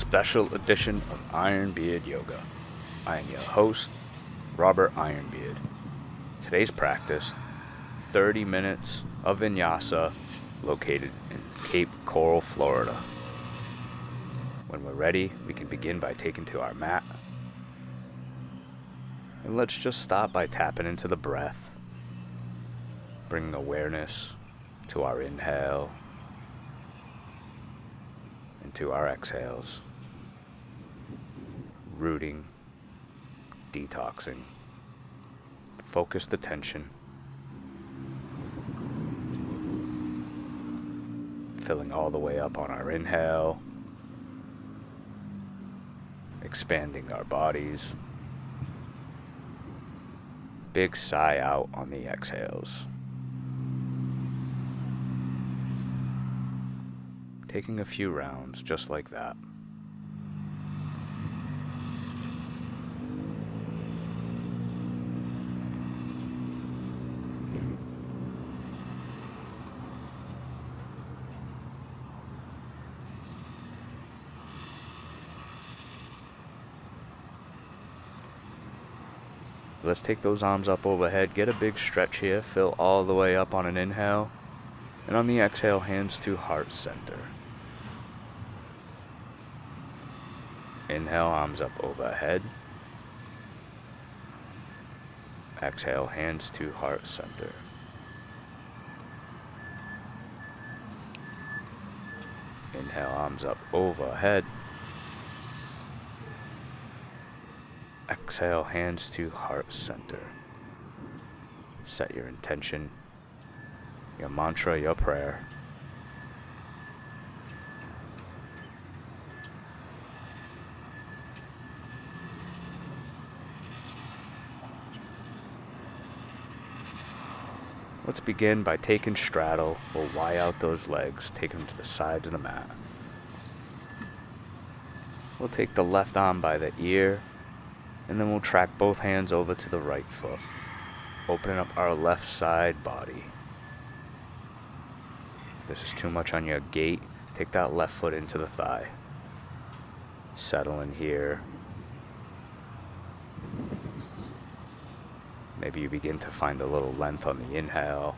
special edition of Ironbeard Yoga. I am your host, Robert Ironbeard. Today's practice, 30 minutes of Vinyasa located in Cape Coral, Florida. When we're ready, we can begin by taking to our mat. And let's just start by tapping into the breath, bringing awareness to our inhale and to our exhales, rooting, detoxing, focused attention, filling all the way up on our inhale, expanding our bodies, big sigh out on the exhales. Taking a few rounds just like that. Let's take those arms up overhead, get a big stretch here, fill all the way up on an inhale, and on the exhale, hands to heart center. Inhale, arms up overhead. Exhale, hands to heart center. Inhale, arms up overhead. Exhale, hands to heart center. Set your intention, your mantra, your prayer. Let's begin by taking straddle. We'll Y out those legs, take them to the sides of the mat. We'll take the left arm by the ear, and then we'll track both hands over to the right foot, opening up our left side body. If this is too much on your gait, take that left foot into the thigh. Settle in here. Maybe you begin to find a little length on the inhale.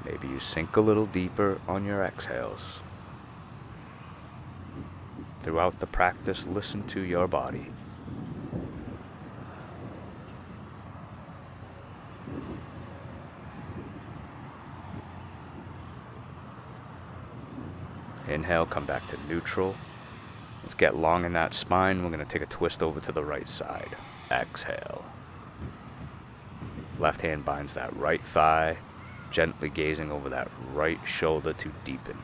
Maybe you sink a little deeper on your exhales. Throughout the practice, listen to your body. Inhale, come back to neutral. Let's get long in that spine. We're going to take a twist over to the right side. Exhale. Left hand binds that right thigh, gently gazing over that right shoulder to deepen.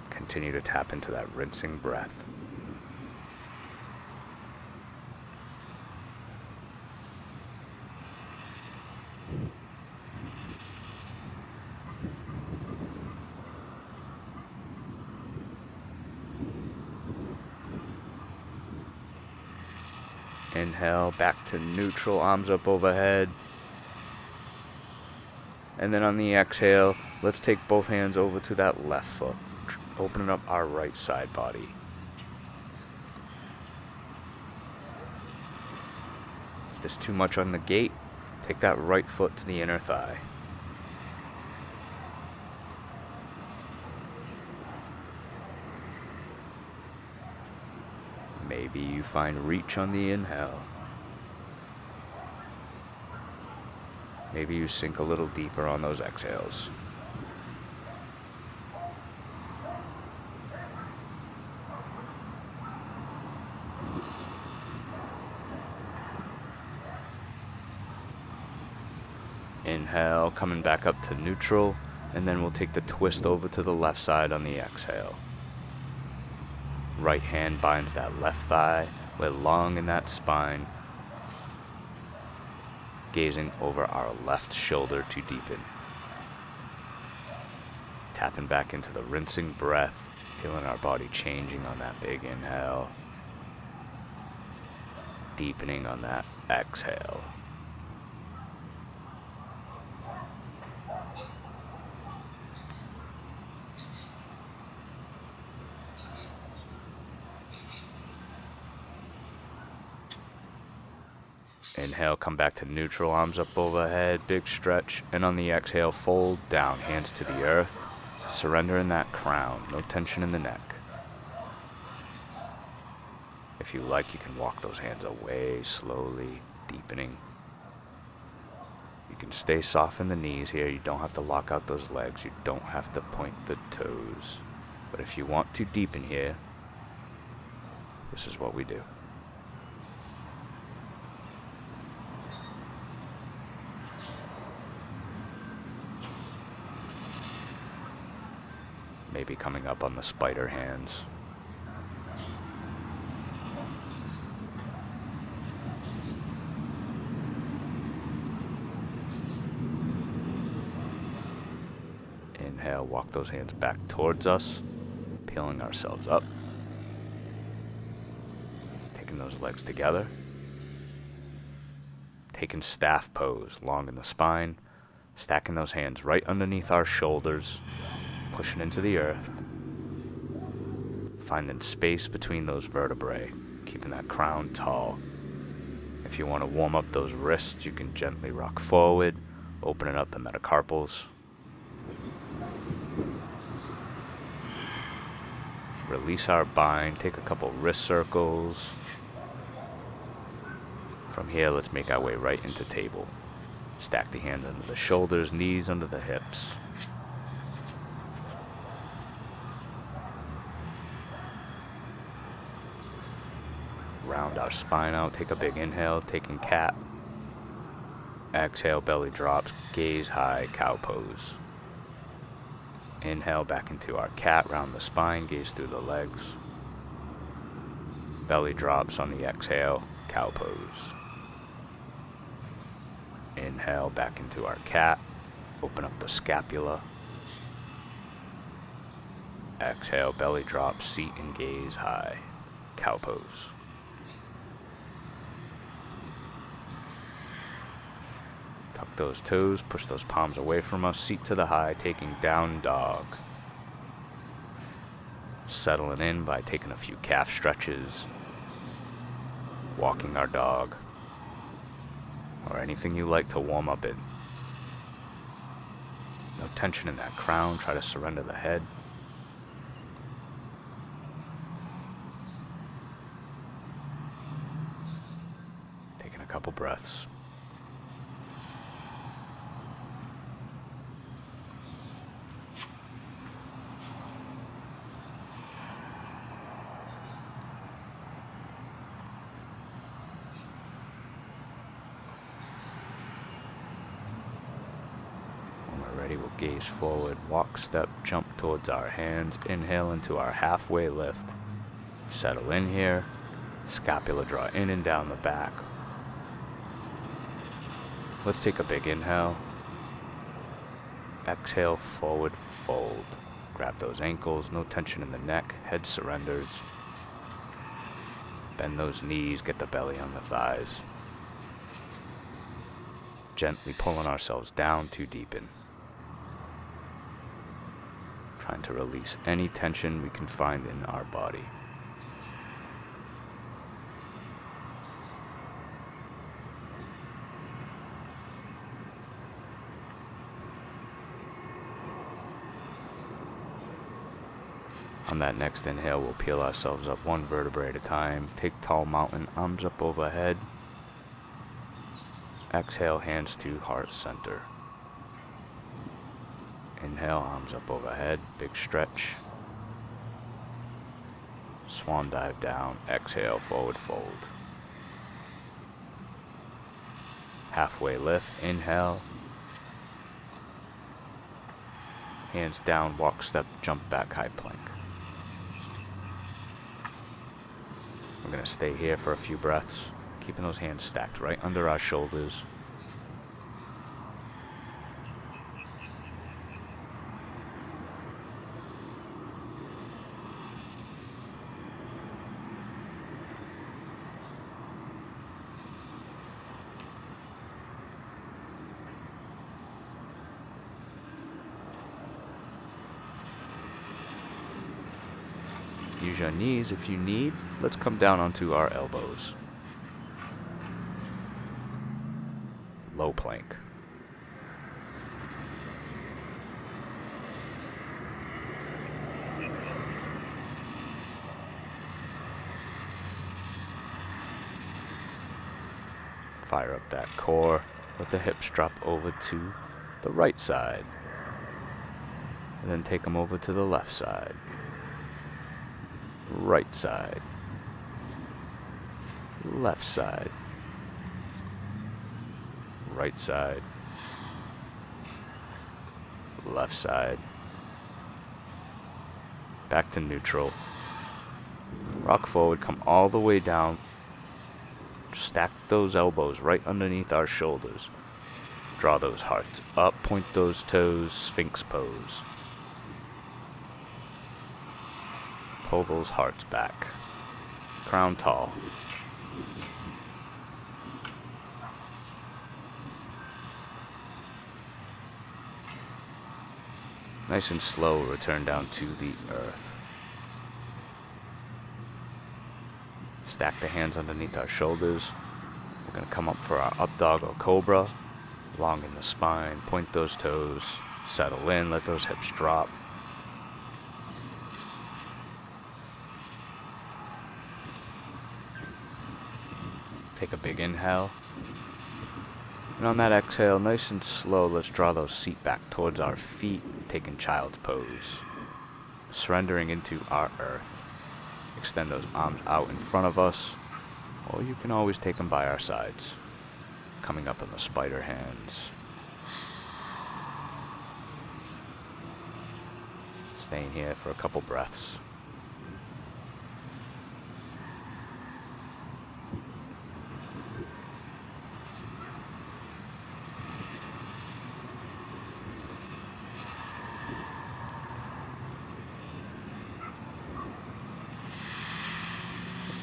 Continue to tap into that rinsing breath. Inhale, back to neutral, arms up overhead. And then on the exhale, let's take both hands over to that left foot, opening up our right side body. If there's too much on the gait, take that right foot to the inner thigh. Maybe you find reach on the inhale. Maybe you sink a little deeper on those exhales. Inhale, coming back up to neutral, and then we'll take the twist over to the left side on the exhale. Right hand binds that left thigh. We're long in that spine, gazing over our left shoulder to deepen. Tapping back into the rinsing breath, feeling our body changing on that big inhale, deepening on that exhale. Inhale, come back to neutral, arms up overhead, big stretch. And on the exhale, fold down, hands to the earth. Surrender in that crown, no tension in the neck. If you like, you can walk those hands away, slowly, deepening. You can stay soft in the knees here. You don't have to lock out those legs. You don't have to point the toes. But if you want to deepen here, this is what we do. Maybe coming up on the spider hands. Inhale, walk those hands back towards us, peeling ourselves up. Taking those legs together. Taking staff pose, long in the spine. Stacking those hands right underneath our shoulders. Pushing into the earth. Finding space between those vertebrae. Keeping that crown tall. If you want to warm up those wrists, you can gently rock forward. Opening up the metacarpals. Release our bind. Take a couple wrist circles. From here, let's make our way right into table. Stack the hands under the shoulders, knees under the hips. Round our spine out. Take a big inhale, taking cat. Exhale, belly drops, gaze high, cow pose. Inhale back into our cat, round the spine, gaze through the legs. Belly drops on the exhale, cow pose. Inhale back into our cat, open up the scapula. Exhale, belly drops, seat and gaze high, cow pose. Tuck those toes, push those palms away from us, seat to the high, taking down dog. Settling in by taking a few calf stretches, walking our dog, or anything you like to warm up in. No tension in that crown, try to surrender the head. Taking a couple breaths. Ready, we'll gaze forward, walk, step, jump towards our hands, inhale into our halfway lift. Settle in here, scapula draw in and down the back. Let's take a big inhale. Exhale, forward fold. Grab those ankles, no tension in the neck, head surrenders. Bend those knees, get the belly on the thighs. Gently pulling ourselves down to deepen. Trying to release any tension we can find in our body. On that next inhale, we'll peel ourselves up one vertebrae at a time. Take tall mountain, arms up overhead. Exhale, hands to heart center. Inhale, arms up overhead, big stretch. Swan dive down, exhale, forward fold. Halfway lift, inhale. Hands down, walk, step, jump back, high plank. We're going to stay here for a few breaths, keeping those hands stacked right under our shoulders. Use your knees if you need. Let's come down onto our elbows. low plank. Fire up that core. Let the hips drop over to the right side. And then take them over to the left side. Right side. Left side. Right side. Left side. Back to neutral. Rock forward, come all the way down. Stack those elbows right underneath our shoulders. Draw those hearts up, point those toes, Sphinx pose. Pull those hearts back. Crown tall. Nice and slow, return down to the earth. Stack the hands underneath our shoulders. We're going to come up for our up dog or cobra. Long in the spine, point those toes, settle in, let those hips drop. Take a big inhale. And on that exhale, nice and slow, let's draw those feet back towards our feet, taking child's pose. Surrendering into our earth. Extend those arms out in front of us, or you can always take them by our sides. Coming up in the spider hands. Staying here for a couple breaths.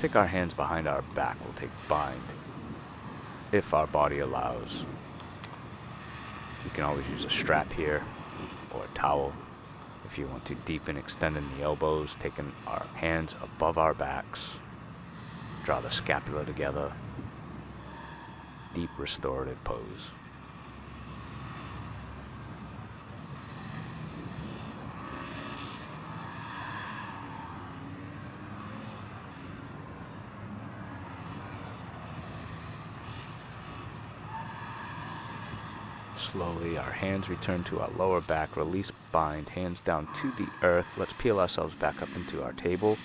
Take our hands behind our back. We'll take bind, if our body allows. You can always use a strap here, or a towel. If you want to deepen, extending the elbows, taking our hands above our backs. Draw the scapula together. Deep restorative pose. Slowly, our hands return to our lower back, release bind, hands down to the earth. Let's peel ourselves back up into our table.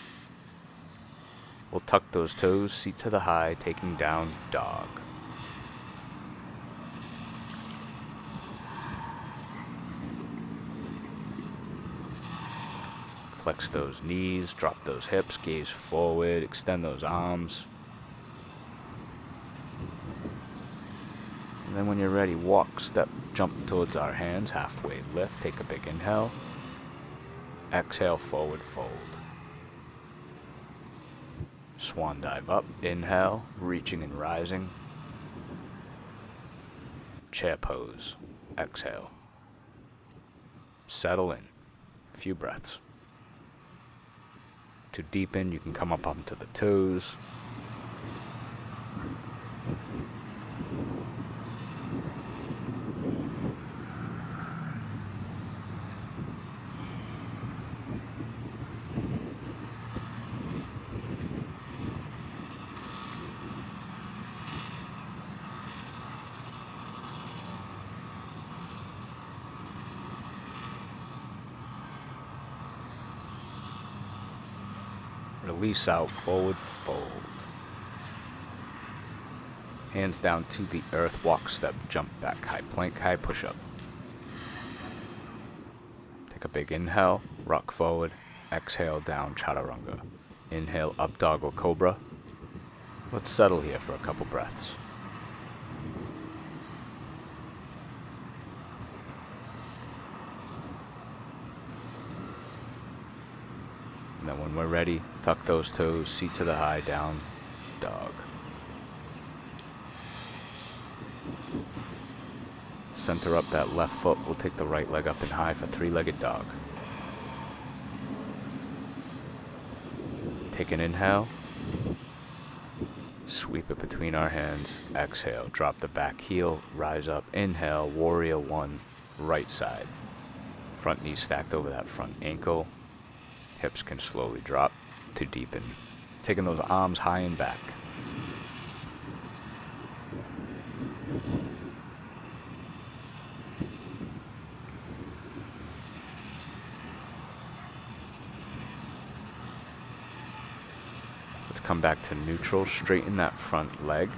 We'll tuck those toes, seat to the high, taking down dog. Flex those knees, drop those hips, gaze forward, extend those arms. And then when you're ready, walk, step, jump towards our hands, halfway lift, take a big inhale. Exhale, forward fold. Swan dive up, inhale, reaching and rising. Chair pose, exhale. Settle in, a few breaths. To deepen, you can come up onto the toes. Release out, forward fold. Hands down to the earth, walk, step, jump back, high plank, high push-up. Take a big inhale, rock forward, exhale down, chaturanga. Inhale, up dog or cobra. Let's settle here for a couple breaths. And then when we're ready, tuck those toes, seat to the high, down, dog. Center up that left foot. We'll take the right leg up and high for three-legged dog. Take an inhale. Sweep it between our hands. Exhale, drop the back heel, rise up. Inhale, warrior one, right side. Front knee stacked over that front ankle. Hips can slowly drop to deepen. Taking those arms high and back. Let's come back to neutral, straighten that front leg.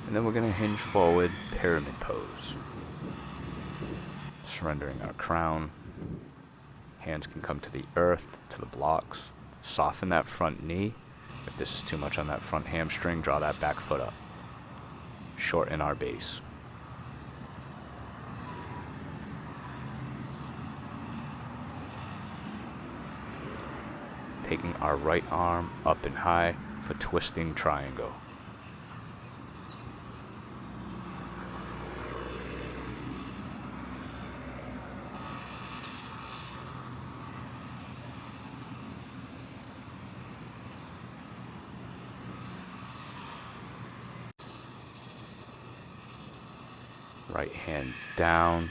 And then we're going to hinge forward, pyramid pose. Surrendering our crown. Hands can come to the earth, to the blocks. Soften that front knee. If this is too much on that front hamstring, draw that back foot up. Shorten our base. Taking our right arm up and high for twisting triangle. Right hand down,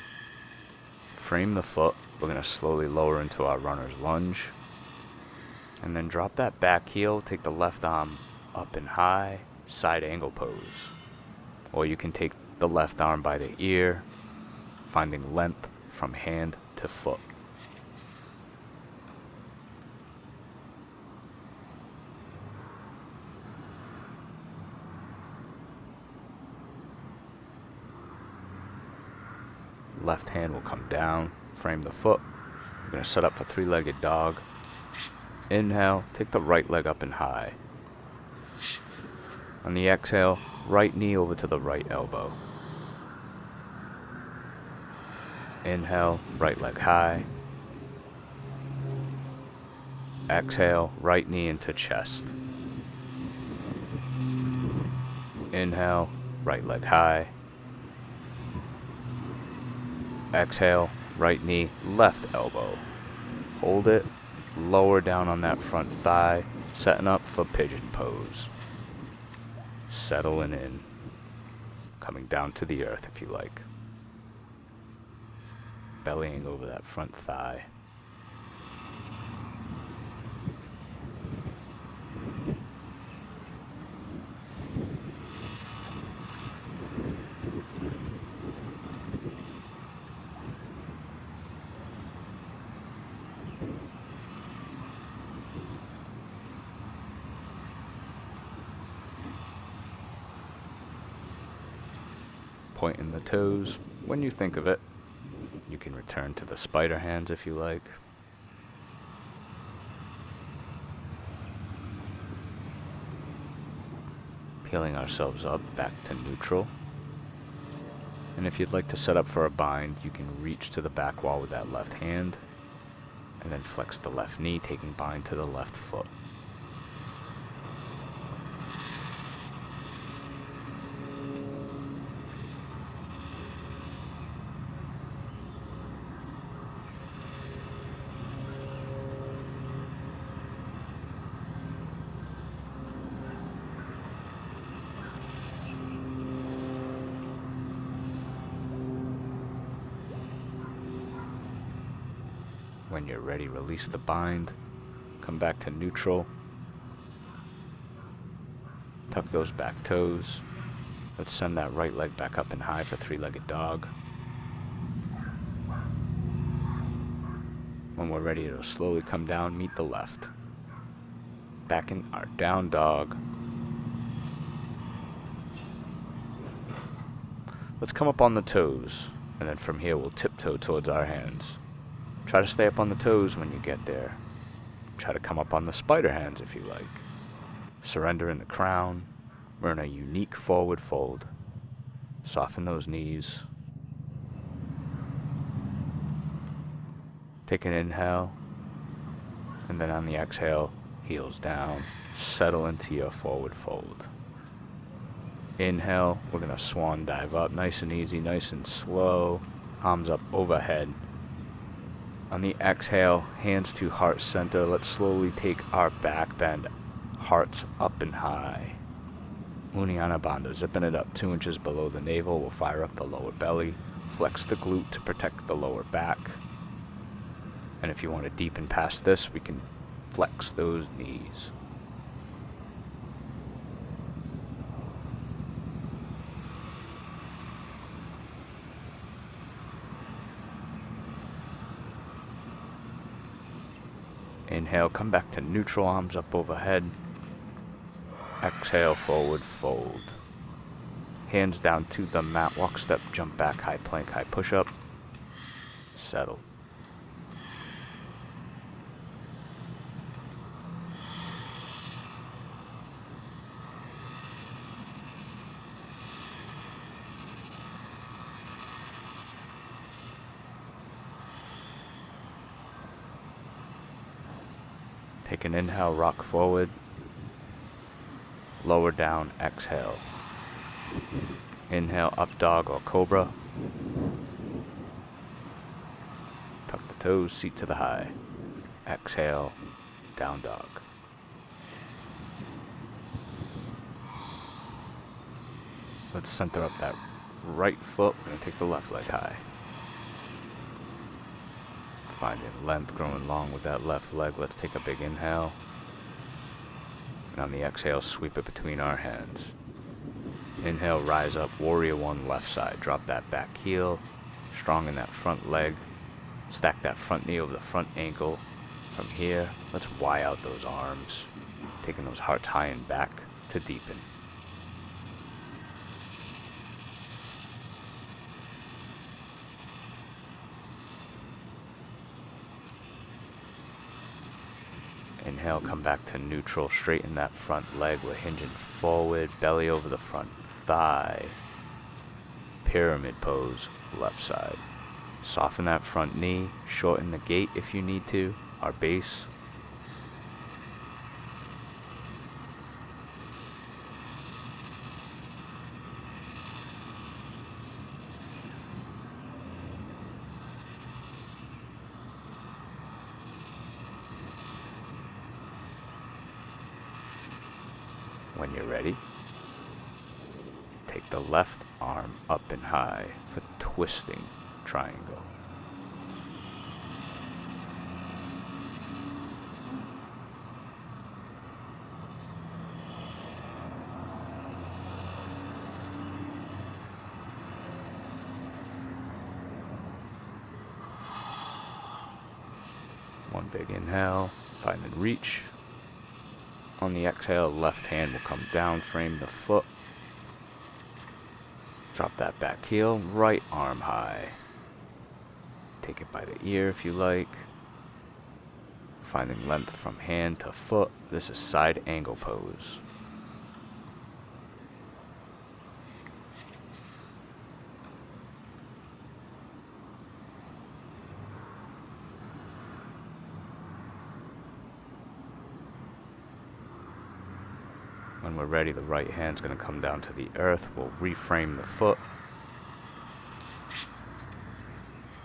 frame the foot. We're going to slowly lower into our runner's lunge. And then drop that back heel, take the left arm up and high, side angle pose. Or you can take the left arm by the ear, finding length from hand to foot. Left hand will come down, frame the foot. We're going to set up for three-legged dog. Inhale, take the right leg up and high. On the exhale, right knee over to the right elbow. Inhale, right leg high. Exhale, right knee into chest. Inhale, right leg high. Exhale, right knee, left elbow. Hold it, lower down on that front thigh, setting up for pigeon pose. Settling in, coming down to the earth if you like. Bellying over that front thigh. Pointing the toes when you think of it. You can return to the spider hands if you like. Peeling ourselves up back to neutral. And if you'd like to set up for a bind, you can reach to the back wall with that left hand and then flex the left knee, taking bind to the left foot. When you're ready, release the bind. Come back to neutral. Tuck those back toes. Let's send that right leg back up and high for three-legged dog. When we're ready, it'll slowly come down, meet the left. Back in our down dog. Let's come up on the toes, and then from here we'll tiptoe towards our hands. Try to stay up on the toes when you get there. Try to come up on the spider hands if you like. Surrender in the crown. We're in a unique forward fold. Soften those knees. Take an inhale. And then on the exhale, heels down. Settle into your forward fold. Inhale, we're going to swan dive up. Nice and easy, nice and slow. Arms up overhead. On the exhale, hands to heart center. Let's slowly take our back bend hearts up and high. Uddiyana Bandha, zipping it up 2 inches below the navel. We'll fire up the lower belly. Flex the glute to protect the lower back. And if you want to deepen past this, we can flex those knees. Inhale, come back to neutral, arms up overhead. Exhale, forward fold. Hands down to the mat, walk, step, jump back, high plank, high push-up. Settle. Take an inhale, rock forward. Lower down, exhale. Inhale, up dog or cobra. Tuck the toes, seat to the high. Exhale, down dog. Let's center up that right foot. We're going to take the left leg high. Finding length, growing long with that left leg. Let's take a big inhale. And on the exhale, sweep it between our hands. Inhale, rise up, warrior one, left side. Drop that back heel, strong in that front leg. Stack that front knee over the front ankle. From here, let's Y out those arms, taking those hearts high and back to deepen. Inhale, come back to neutral, straighten that front leg. We're hinging forward, belly over the front thigh. Pyramid pose, left side. Soften that front knee, shorten the gait if you need to, our base. When you're ready, take the left arm up and high for twisting triangle. One big inhale, find and reach. On the exhale, left hand will come down, frame the foot. Drop that back heel, right arm high. Take it by the ear if you like. Finding length from hand to foot. This is side angle pose. When we're ready, the right hand's going to come down to the earth. We'll reframe the foot.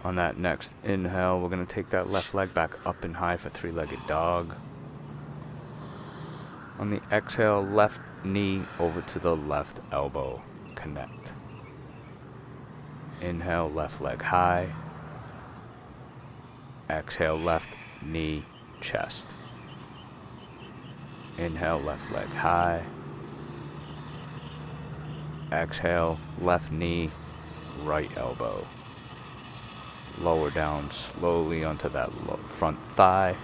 On that next inhale, we're going to take that left leg back up and high for three-legged dog. On the exhale, left knee over to the left elbow. Connect. Inhale, left leg high. Exhale, left knee, chest. Inhale, left leg high. Exhale, left knee, right elbow. Lower down slowly onto that front thigh.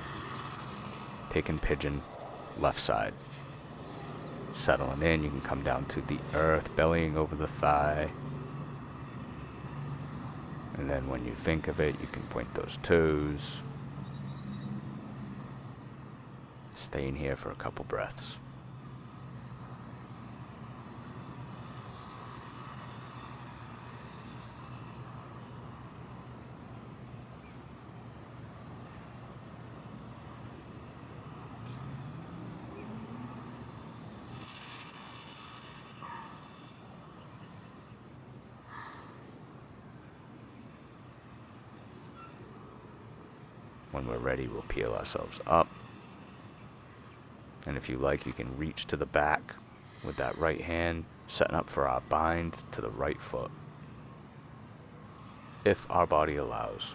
Taking pigeon, left side. Settling in, you can come down to the earth, bellying over the thigh. And then when you think of it, you can point those toes. Staying here for a couple breaths. When we're ready, we'll peel ourselves up. And if you like, you can reach to the back with that right hand, setting up for our bind to the right foot, if our body allows.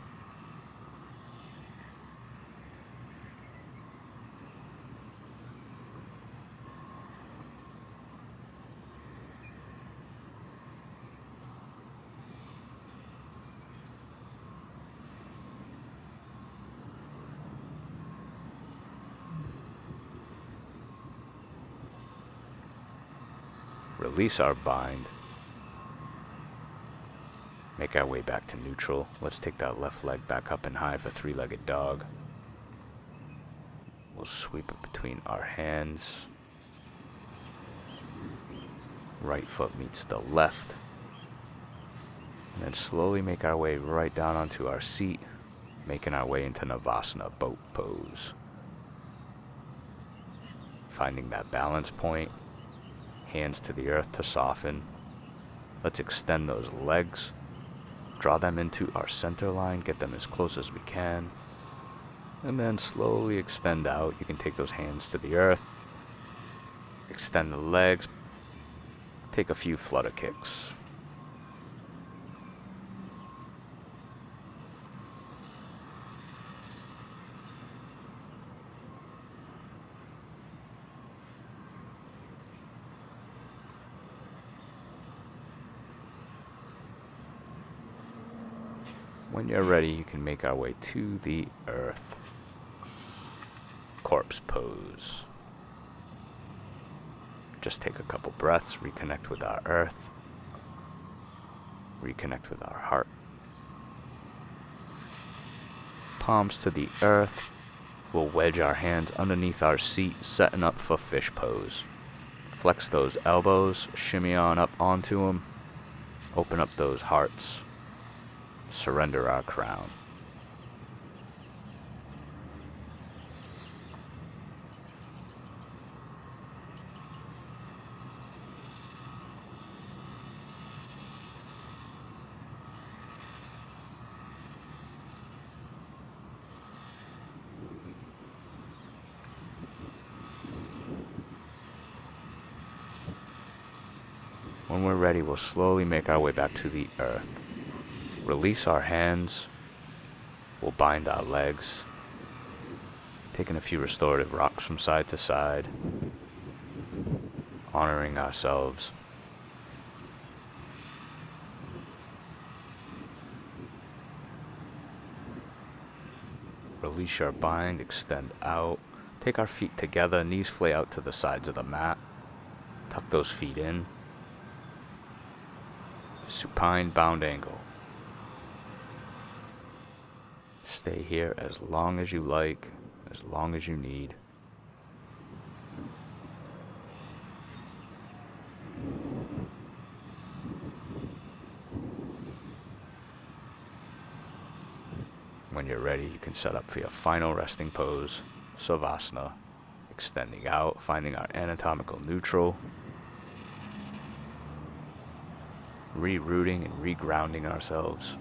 Release our bind. Make our way back to neutral. Let's take that left leg back up and high for three-legged dog. We'll sweep it between our hands. Right foot meets the left. And then slowly make our way right down onto our seat, making our way into Navasana boat pose. Finding that balance point. Hands to the earth to soften. Let's extend those legs. Draw them into our center line. Get them as close as we can. And then slowly extend out. You can take those hands to the earth. Extend the legs. Take a few flutter kicks. When you're ready, you can make our way to the earth. Corpse pose. Just take a couple breaths, reconnect with our earth, reconnect with our heart. Palms to the earth. We'll wedge our hands underneath our seat, setting up for fish pose. Flex those elbows, shimmy on up onto them. Open up those hearts. Surrender our crown. When we're ready, we'll slowly make our way back to the earth. Release our hands. We'll bind our legs. Taking a few restorative rocks from side to side. Honoring ourselves. Release our bind, extend out. Take our feet together, knees flay out to the sides of the mat. Tuck those feet in. Supine bound angle. Stay here as long as you like, as long as you need. When you're ready, you can set up for your final resting pose, Savasana, extending out, finding our anatomical neutral, rerouting and regrounding ourselves.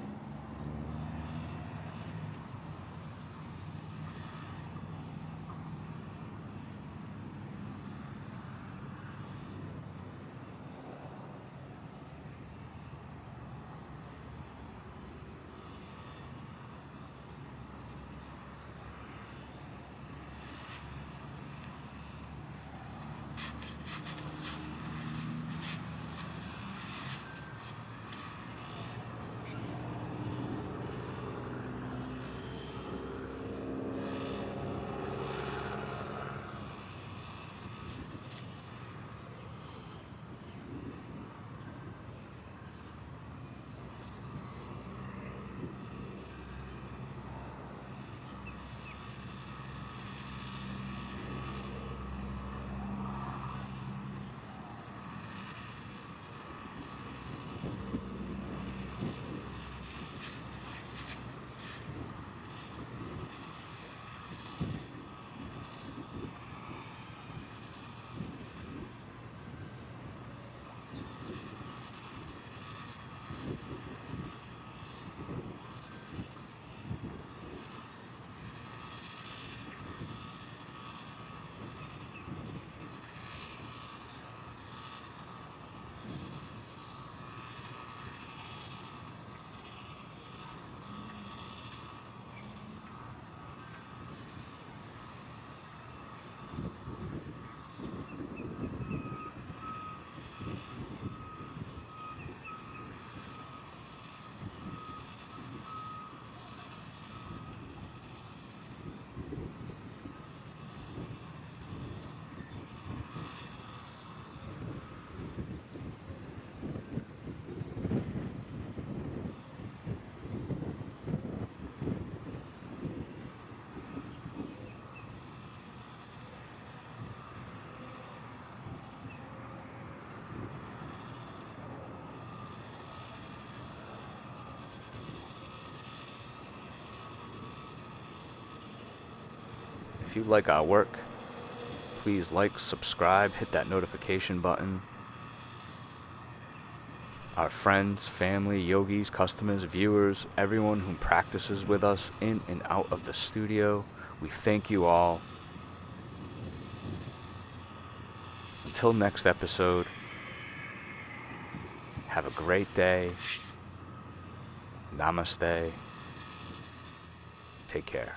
If you like our work, please like, subscribe, hit that notification button. Our friends, family, yogis, customers, viewers, everyone who practices with us in and out of the studio, we thank you all. Until next episode, have a great day. Namaste. Take care.